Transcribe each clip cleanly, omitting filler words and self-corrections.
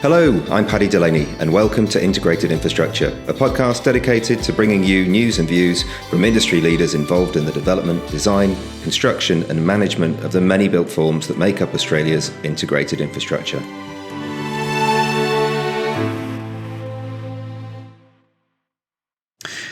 Hello, I'm Paddy Delaney, and welcome to Integrated Infrastructure, a podcast dedicated to bringing you news and views from industry leaders involved in the development, design, construction and management of the many built forms that make up Australia's integrated infrastructure.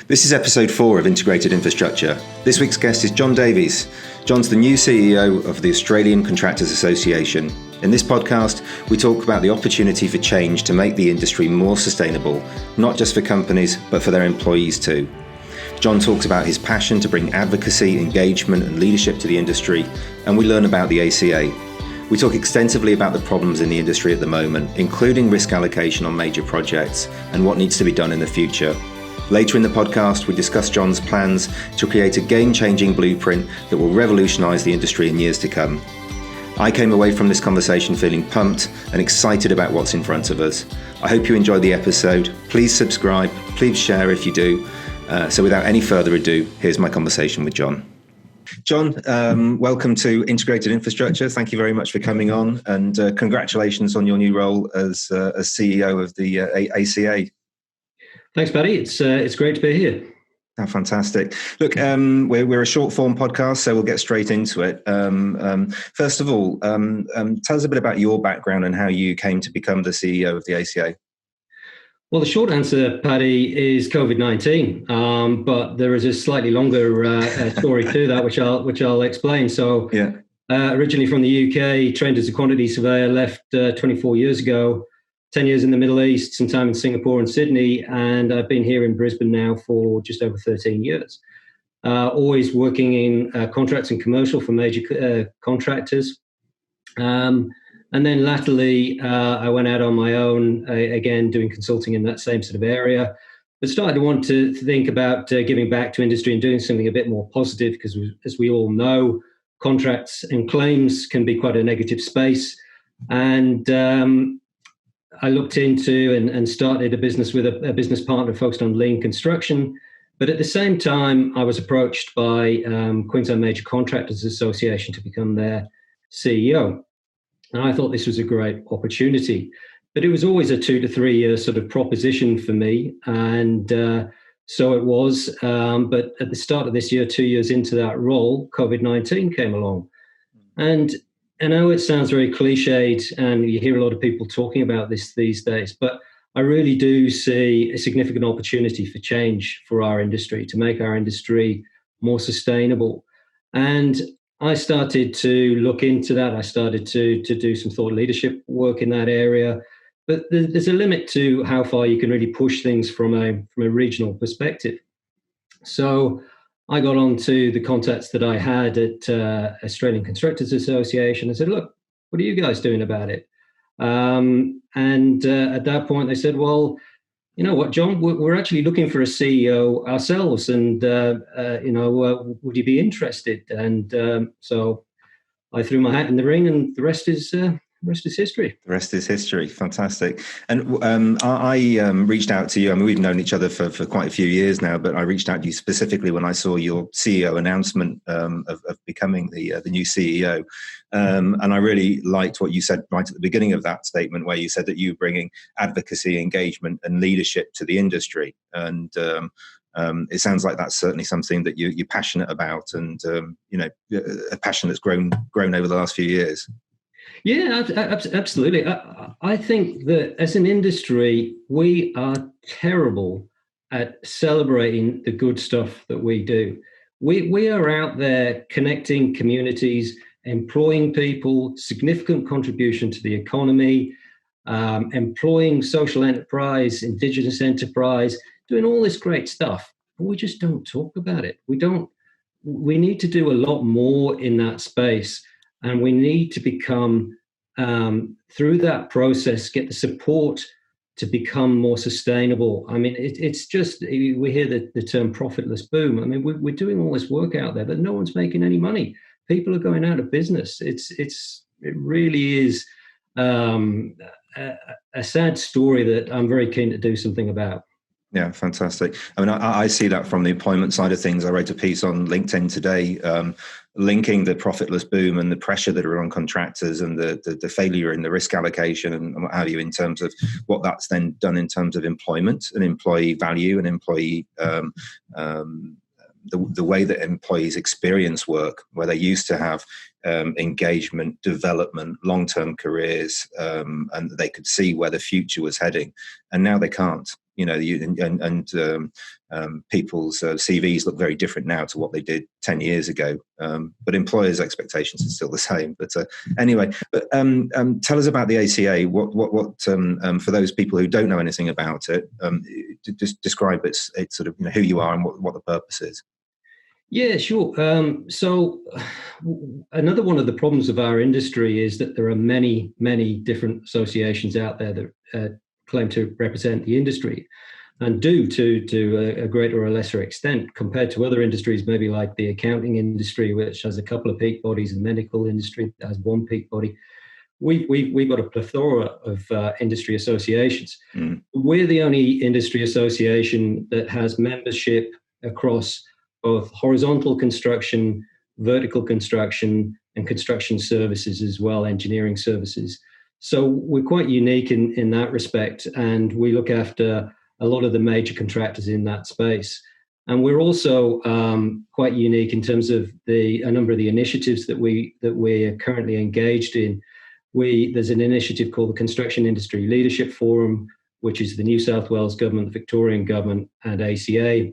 This is episode 4 of Integrated Infrastructure. This week's guest is Jon Davies. Jon's the new CEO of the Australian Contractors Association. In this podcast, we talk about the opportunity for change to make the industry more sustainable, not just for companies, but for their employees too. Jon talks about his passion to bring advocacy, engagement and leadership to the industry, and we learn about the ACA. We talk extensively about the problems in the industry at the moment, including risk allocation on major projects and what needs to be done in the future. Later in the podcast, we discuss Jon's plans to create a game-changing blueprint that will revolutionise the industry in years to come. I came away from this conversation feeling pumped and excited about what's in front of us. I hope you enjoyed the episode. Please subscribe, please share if you do. So without any further ado, here's my conversation with Jon. Jon, welcome to Integrated Infrastructure. Thank you very much for coming on, and congratulations on your new role as CEO of the ACA. Thanks, Paddy. It's great to be here. Oh, fantastic. Look, we're a short form podcast, so we'll get straight into it. First of all, tell us a bit about your background and how you came to become the CEO of the ACA. Well, the short answer, Paddy, is COVID-19, but there is a slightly longer story to that, which I'll explain. So, originally from the UK, trained as a quantity surveyor, left 24 years ago. 10 years in the Middle East, some time in Singapore and Sydney, and I've been here in Brisbane now for just over 13 years. Always working in contracts and commercial for major contractors. And then latterly, I went out on my own, again, doing consulting in that same sort of area, but started to want to think about giving back to industry and doing something a bit more positive, because as we all know, contracts and claims can be quite a negative space. And I looked into and started a business with a business partner focused on lean construction. But at the same time, I was approached by Queensland Major Contractors Association to become their CEO. And I thought this was a great opportunity. But it was always a 2 to 3 year sort of proposition for me. And so it was. But at the start of this year, 2 years into that role, COVID-19 came along. And I know it sounds very cliched, and you hear a lot of people talking about this these days, but I really do see a significant opportunity for change for our industry, to make our industry more sustainable. And I started to look into that. I started to do some thought leadership work in that area. But there's a limit to how far you can really push things from a regional perspective. So I got on to the contacts that I had at Australian Constructors Association. I said, look, what are you guys doing about it? And at that point, they said, well, you know what, Jon, we're actually looking for a CEO ourselves. And, would you be interested? And so I threw my hat in the ring, and the rest is history. The rest is history. Fantastic. And I reached out to you. I mean, we've known each other for quite a few years now, but I reached out to you specifically when I saw your CEO announcement of becoming the new CEO. And I really liked what you said right at the beginning of that statement, where you said that you were bringing advocacy, engagement and leadership to the industry. And it sounds like that's certainly something that you're passionate about, and a passion that's grown over the last few years. Yeah, absolutely. I think that as an industry, we are terrible at celebrating the good stuff that we do. We are out there connecting communities, employing people, significant contribution to the economy, employing social enterprise, indigenous enterprise, doing all this great stuff. But we just don't talk about it. We need to do a lot more in that space. And we need to become, through that process, get the support to become more sustainable. I mean, it's just, we hear the term profitless boom. I mean, we're doing all this work out there, but no one's making any money. People are going out of business. It really is a sad story that I'm very keen to do something about. Yeah, fantastic. I mean, I see that from the employment side of things. I wrote a piece on LinkedIn today, linking the profitless boom and the pressure that are on contractors and the failure in the risk allocation and what have you, in terms of what that's then done in terms of employment and employee value and employee the way that employees experience work, where they used to have engagement, development, long-term careers, and they could see where the future was heading, and now they can't. You know, people's CVs look very different now to what they did 10 years ago. But employers' expectations are still the same. But anyway, tell us about the ACA. What for those people who don't know anything about it, just describe it's sort of, you know, who you are and what the purpose is. Yeah, sure. So another one of the problems of our industry is that there are many, many different associations out there that claim to represent the industry, and do to a greater or lesser extent compared to other industries, maybe like the accounting industry, which has a couple of peak bodies, and medical industry that has one peak body. We've got a plethora of industry associations. We're the only industry association that has membership across both horizontal construction, vertical construction, and construction services as well, engineering services. So we're quite unique in that respect, and we look after a lot of the major contractors in that space. And we're also quite unique in terms of a number of the initiatives that we're currently engaged in. There's an initiative called the Construction Industry Leadership Forum, which is the New South Wales government, the Victorian government, and ACA,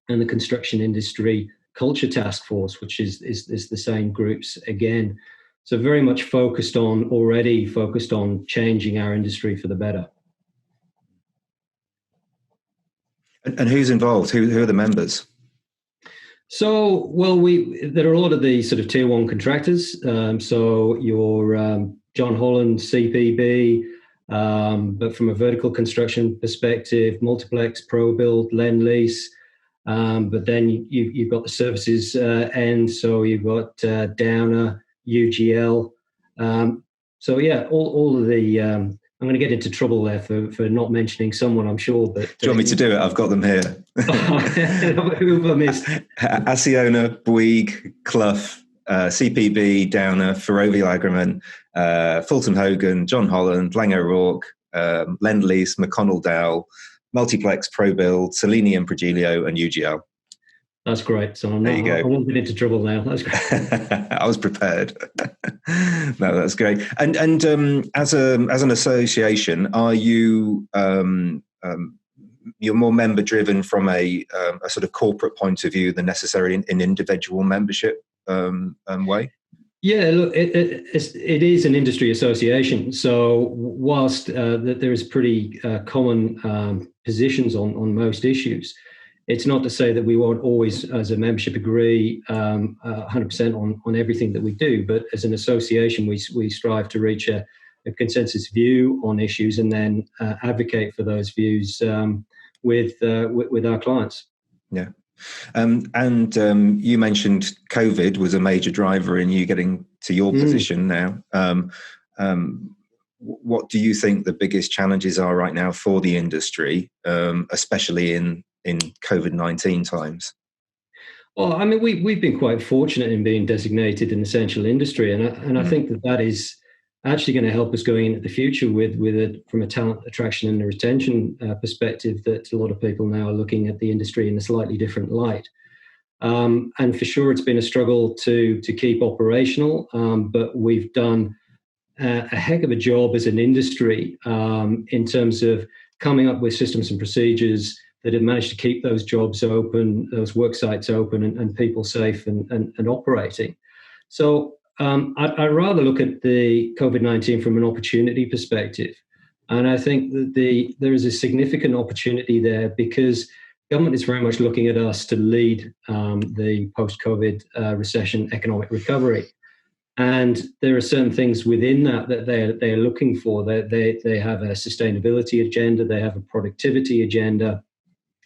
and the Construction Industry Culture Task Force, which is the same groups again. So very much focused on changing our industry for the better. And who's involved? Who are the members? So, well, there are a lot of the sort of tier one contractors. So your John Holland, CPB, but from a vertical construction perspective, Multiplex, ProBuild, Lend-Lease. But then you've got the services end, so you've got Downer, UGL. So yeah, all of the. I'm going to get into trouble there for not mentioning someone, I'm sure. But do you want me to do it? I've got them here. Who have I missed? Acciona, Bouygues, Clough, CPB, Downer, Ferrovia Agreement, Fulton Hogan, John Holland, Lang O'Rourke, Lend-Lease, McConnell Dowell, Multiplex, ProBuild, Selenium, Progilio, and UGL. That's great. So I won't get into trouble now. That's great. I was prepared. No, that's great. And as an association, are you you're more member driven from a sort of corporate point of view than necessarily in individual membership way? Yeah, look, it is an industry association. So whilst there is pretty common positions on most issues, it's not to say that we won't always, as a membership, agree 100% on everything that we do. But as an association, we strive to reach a consensus view on issues and then advocate for those views with our clients. Yeah. And you mentioned COVID was a major driver in you getting to your position now. What do you think the biggest challenges are right now for the industry, especially in COVID-19 times? Well, I mean, we've been quite fortunate in being designated an essential industry, and I think that is actually going to help us going into the future from a talent attraction and retention perspective, that a lot of people now are looking at the industry in a slightly different light. And for sure, it's been a struggle to keep operational, but we've done a heck of a job as an industry in terms of coming up with systems and procedures that have managed to keep those jobs open, those work sites open, and people safe and operating. So I'd rather look at the COVID-19 from an opportunity perspective. And I think that there is a significant opportunity there because government is very much looking at us to lead the post-COVID recession economic recovery. And there are certain things within that they're looking for. They have a sustainability agenda, they have a productivity agenda,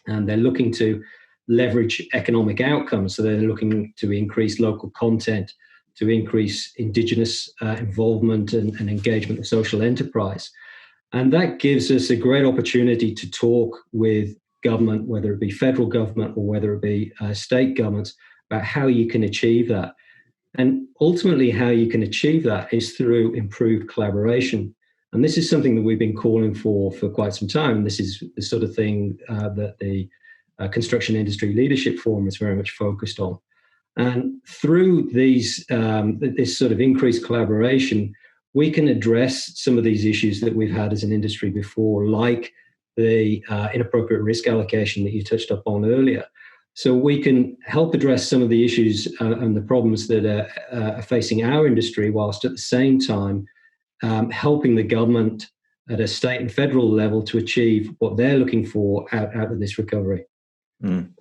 and they're looking to leverage economic outcomes. So they're looking to increase local content, to increase Indigenous involvement and engagement of social enterprise. And that gives us a great opportunity to talk with government, whether it be federal government or whether it be state governments, about how you can achieve that. And ultimately, how you can achieve that is through improved collaboration. And this is something that we've been calling for quite some time. This is the sort of thing that the Construction Industry Leadership Forum is very much focused on. And through these this sort of increased collaboration, we can address some of these issues that we've had as an industry before, like the inappropriate risk allocation that you touched upon earlier. So we can help address some of the issues and the problems that are facing our industry, whilst at the same time helping the government at a state and federal level to achieve what they're looking for out of this recovery. Mm.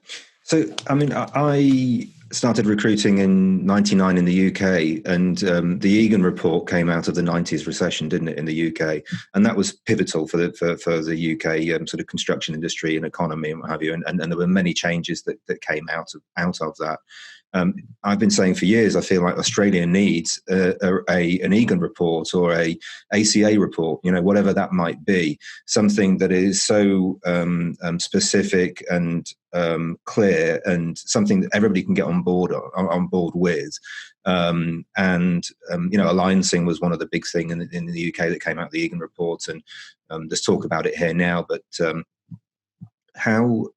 So, I mean, I started recruiting in '99 in the UK, and the Egan report came out of the '90s recession, didn't it, in the UK? And that was pivotal for the UK sort of construction industry and economy and what have you. And there were many changes that came out of that. I've been saying for years, I feel like Australia needs an Egan report or a ACA report, whatever that might be, something that is so specific and clear, and something that everybody can get on board with. Alliancing was one of the big things in the UK that came out of the Egan report, and there's talk about it here now, but how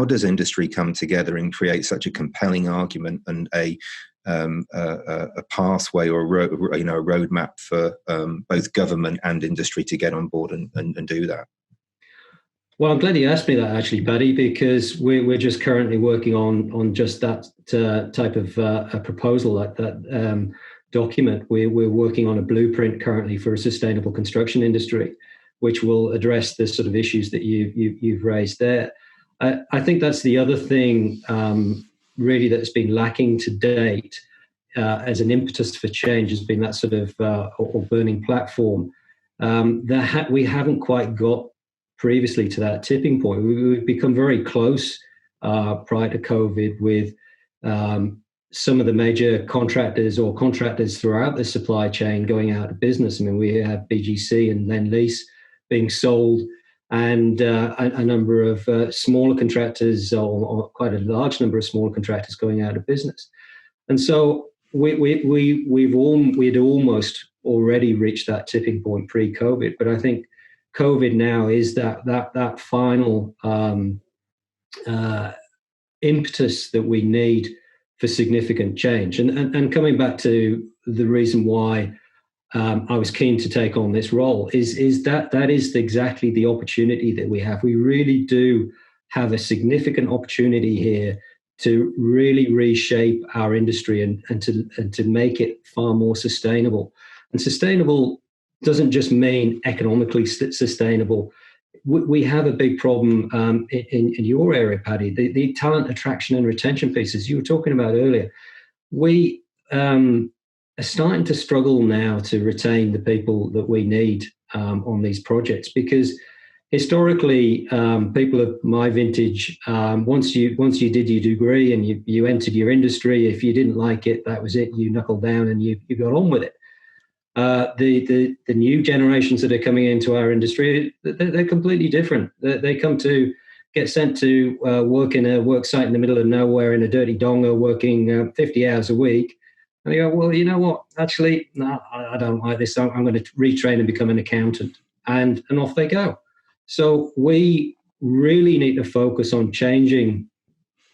does industry come together and create such a compelling argument and a pathway or a roadmap for both government and industry to get on board and do that? Well, I'm glad you asked me that, actually, Paddy, because we're just currently working on just that type of a proposal, that document. We're working on a blueprint currently for a sustainable construction industry, which will address the sort of issues that you've raised there. I think that's the other thing really that's been lacking to date as an impetus for change, has been that sort of or burning platform. We haven't quite got previously to that tipping point. We've become very close prior to COVID with some of the major contractors or contractors throughout the supply chain going out of business. I mean, we have BGC and then Lease being sold, and a number of smaller contractors, or quite a large number of smaller contractors, going out of business. And so we'd almost already reached that tipping point pre-COVID, but I think COVID now is that final impetus that we need for significant change. And coming back to the reason why I was keen to take on this role is that is exactly the opportunity that we have. We really do have a significant opportunity here to really reshape our industry and to make it far more sustainable. And sustainable doesn't just mean economically sustainable. We have a big problem in your area, Paddy, the talent attraction and retention pieces you were talking about earlier. We are starting to struggle now to retain the people that we need on these projects, because historically, people of my vintage, once you did your degree and you entered your industry, if you didn't like it, that was it. You knuckled down and you got on with it. The new generations that are coming into our industry, they're completely different. They come to get sent to work in a work site in the middle of nowhere in a dirty donga, working 50 hours a week. And they go, well, you know what? Actually, no, I don't like this. I'm going to retrain and become an accountant. And off they go. So we really need to focus on changing.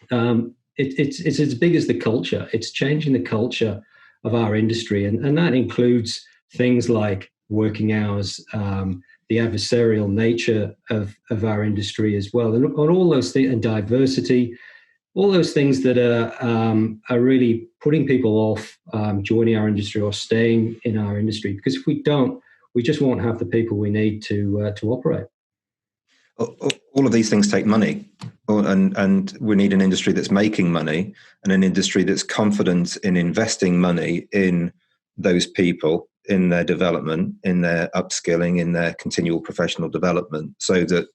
It's as big as the culture. It's changing the culture of our industry. And that includes things like working hours, the adversarial nature of our industry as well. And all those things, and diversity, all those things that are really putting people off joining our industry or staying in our industry. Because if we don't, we just won't have the people we need to operate. All of these things take money, and we need an industry that's making money, and an industry that's confident in investing money in those people, in their development, in their upskilling, in their continual professional development, so that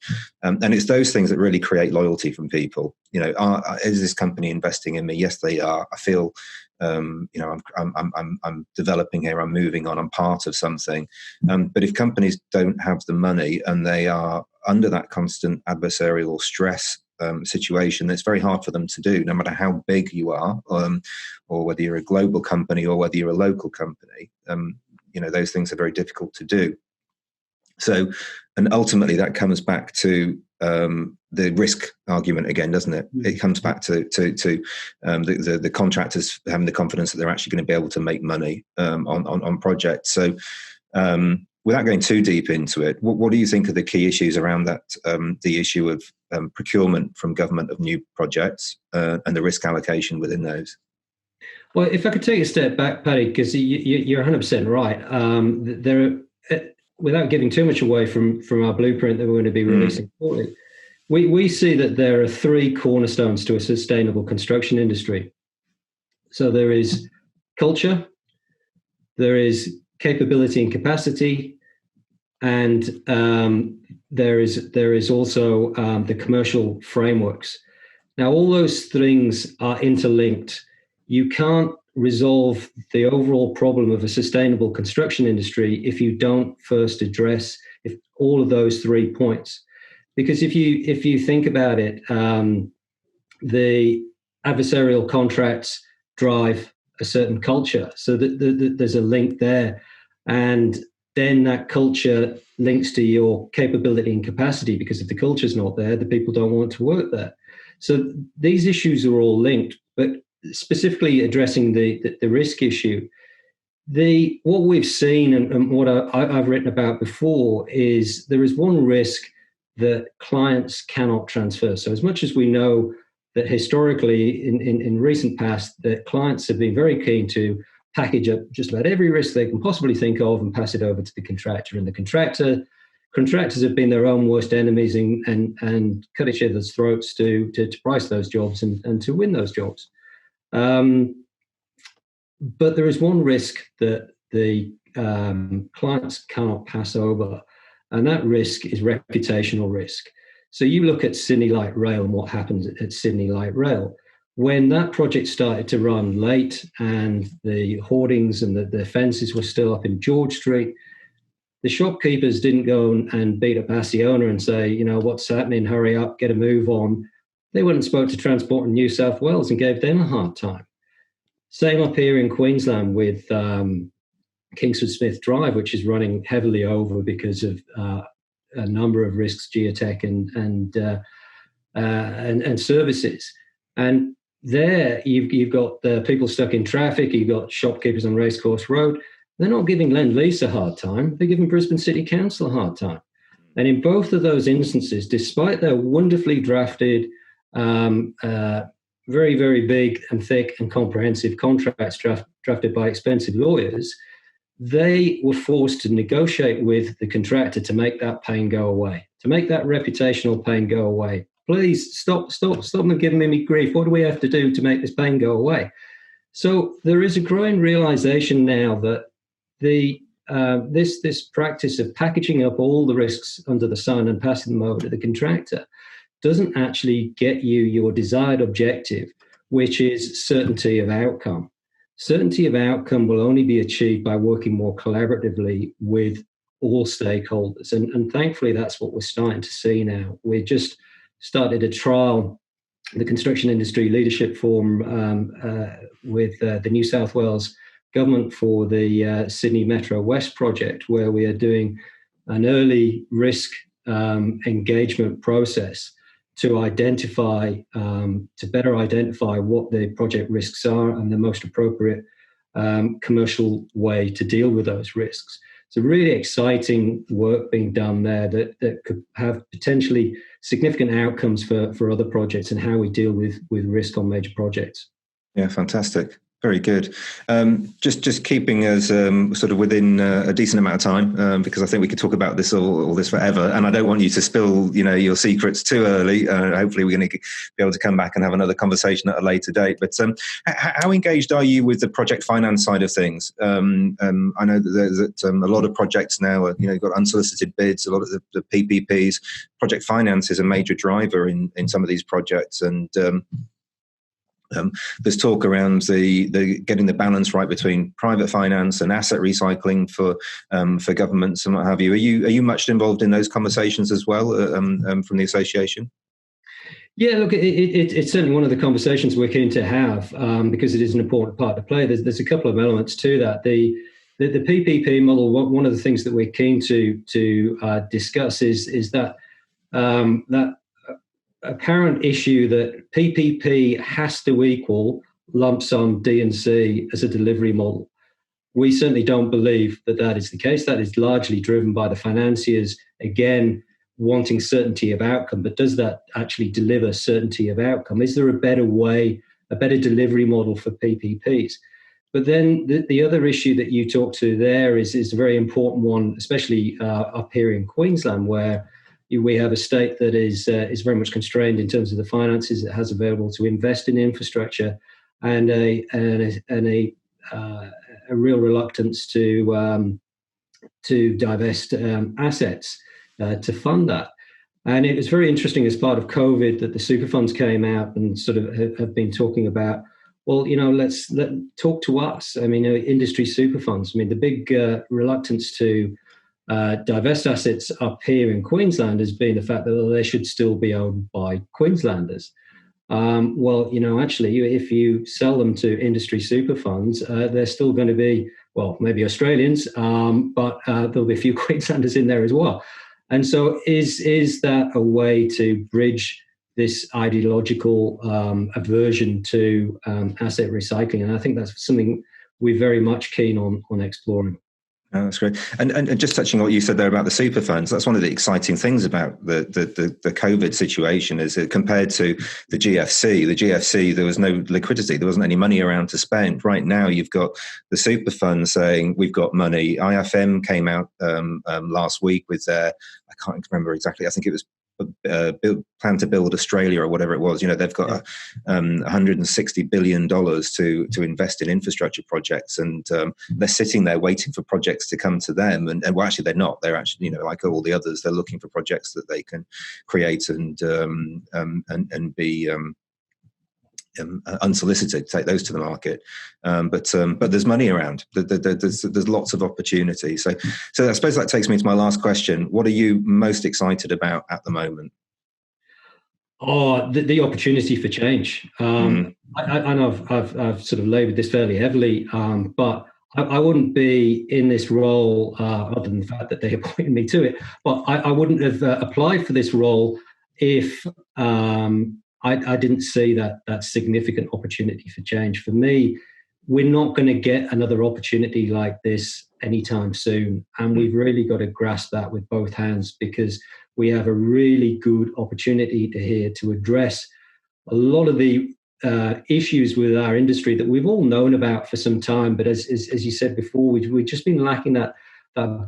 and it's those things that really create loyalty from people. Is this company investing in me? Yes, they are. I feel I'm developing here, I'm moving on, I'm part of something. But if companies don't have the money and they are under that constant adversarial or stress situation that's very hard for them to do, no matter how big you are, or whether you're a global company or whether you're a local company. Those things are very difficult to do. So, and ultimately that comes back to the risk argument again, doesn't it? It comes back to the contractors having the confidence that they're actually going to be able to make money on projects. So, without going too deep into it, what do you think are the key issues around that? The issue of procurement from government of new projects and the risk allocation within those. Well, if I could take a step back, Paddy, because you're 100% right. There are, without giving too much away from our blueprint that we're going to be releasing shortly, we see that there are three cornerstones to a sustainable construction industry. So there is culture, there is capability and capacity, and there is also the commercial frameworks. Now, all those things are interlinked. You can't resolve the overall problem of a sustainable construction industry if you don't first address all of those 3 points. Because if you think about it, the adversarial contracts drive a certain culture, so that there's a link there, and then that culture links to your capability and capacity, because if the culture's not there, the people don't want to work there. So these issues are all linked, but specifically addressing the risk issue, what we've seen and what I've written about before is there is one risk that clients cannot transfer. So as much as we know that historically in recent past that clients have been very keen to package up just about every risk they can possibly think of and pass it over to the contractor. And the contractors have been their own worst enemies and cut each other's throats to price those jobs and to win those jobs. But there is one risk that the clients cannot pass over, and that risk is reputational risk. So you look at Sydney Light Rail and what happens at Sydney Light Rail. When that project started to run late and the hoardings and the fences were still up in George Street, the shopkeepers didn't go and beat up Asiona and say, what's happening, hurry up, get a move on. They went and spoke to Transport in New South Wales and gave them a hard time. Same up here in Queensland with Kingsford Smith Drive, which is running heavily over because of a number of risks, geotech and services. And there you've got people stuck in traffic, you've got shopkeepers on Racecourse Road. They're not giving Lend-Lease a hard time, they're giving Brisbane City Council a hard time. And in both of those instances, despite their wonderfully drafted, very, very big and thick and comprehensive contracts drafted by expensive lawyers, they were forced to negotiate with the contractor to make that pain go away, to make that reputational pain go away. Please stop them giving me grief. What do we have to do to make this pain go away? So there is a growing realization now that this practice of packaging up all the risks under the sun and passing them over to the contractor doesn't actually get you your desired objective, which is certainty of outcome. Certainty of outcome will only be achieved by working more collaboratively with all stakeholders. And thankfully, that's what we're starting to see now. We just started a trial, the Construction Industry Leadership Forum with the New South Wales government for the Sydney Metro West project, where we are doing an early risk engagement process to identify, to better identify what the project risks are and the most appropriate commercial way to deal with those risks. So really exciting work being done there that could have potentially significant outcomes for other projects and how we deal with risk on major projects. Yeah, fantastic. Very good. Just keeping us sort of within a decent amount of time, because I think we could talk about this all this forever, and I don't want you to spill your secrets too early. Hopefully, we're going to be able to come back and have another conversation at a later date. But how engaged are you with the project finance side of things? I know that a lot of projects now, you've got unsolicited bids, a lot of the PPPs. Project finance is a major driver in some of these projects, and There's talk around the getting the balance right between private finance and asset recycling for governments and what have you. Are you much involved in those conversations as well from the association? Yeah, look, it's certainly one of the conversations we're keen to have because it is an important part to play. There's a couple of elements to that. The PPP model. One of the things that we're keen to discuss is that that apparent issue that PPP has to equal lump sum D&C as a delivery model. We certainly don't believe that is the case. That is largely driven by the financiers, again, wanting certainty of outcome. But does that actually deliver certainty of outcome? Is there a better way, a better delivery model for PPPs? But then the other issue that you talk to there is a very important one, especially up here in Queensland, where we have a state that is very much constrained in terms of the finances it has available to invest in infrastructure, and a real reluctance to divest assets to fund that. And it was very interesting as part of COVID that the super funds came out and sort of have been talking about, well, let's talk to us. I mean, industry super funds. I mean, the big reluctance to divest assets up here in Queensland has been the fact that they should still be owned by Queenslanders. Well, actually, if you sell them to industry super funds, they're still going to be, well, maybe Australians, but there'll be a few Queenslanders in there as well. And so is that a way to bridge this ideological aversion to asset recycling? And I think that's something we're very much keen on exploring. Oh, that's great. And just touching on what you said there about the super funds, that's one of the exciting things about the COVID situation is that compared to the GFC, there was no liquidity. There wasn't any money around to spend. Right now, you've got the super funds saying, we've got money. IFM came out last week with their, I can't remember exactly, I think it was plan to build Australia or whatever it was. They've got $160 billion to invest in infrastructure projects, and they're sitting there waiting for projects to come to them. And well, actually, they're not. They're actually, like all the others, they're looking for projects that they can create and be unsolicited, take those to the market. But there's money around. There's lots of opportunity. So I suppose that takes me to my last question. What are you most excited about at the moment? Oh, the opportunity for change. I know I've sort of laboured this fairly heavily, but I wouldn't be in this role other than the fact that they appointed me to it. But I wouldn't have applied for this role if I didn't see that significant opportunity for change. For me, we're not going to get another opportunity like this anytime soon. And we've really got to grasp that with both hands, because we have a really good opportunity here to address a lot of the issues with our industry that we've all known about for some time. But as you said before, we've just been lacking that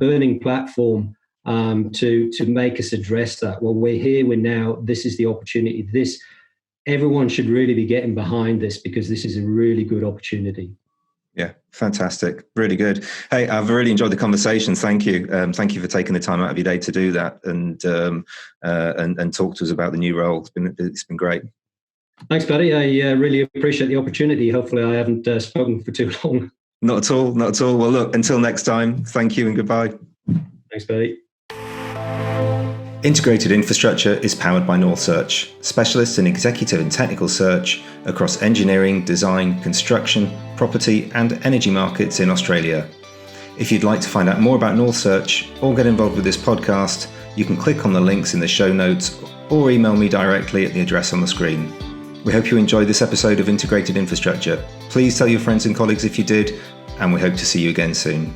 burning platform to make us address that. Well, we're here, we're now, this is the opportunity. Everyone should really be getting behind this, because this is a really good opportunity. Yeah, fantastic. Really good. Hey, I've really enjoyed the conversation. Thank you. Thank you for taking the time out of your day to do that and talk to us about the new role. It's been great. Thanks, Paddy. I really appreciate the opportunity. Hopefully I haven't spoken for too long. Not at all. Not at all. Well, look, until next time, thank you and goodbye. Thanks, Paddy. Integrated Infrastructure is powered by North Search, specialists in executive and technical search across engineering, design, construction, property and energy markets in Australia. If you'd like to find out more about North Search or get involved with this podcast, you can click on the links in the show notes or email me directly at the address on the screen. We hope you enjoyed this episode of Integrated Infrastructure. Please tell your friends and colleagues if you did, and we hope to see you again soon.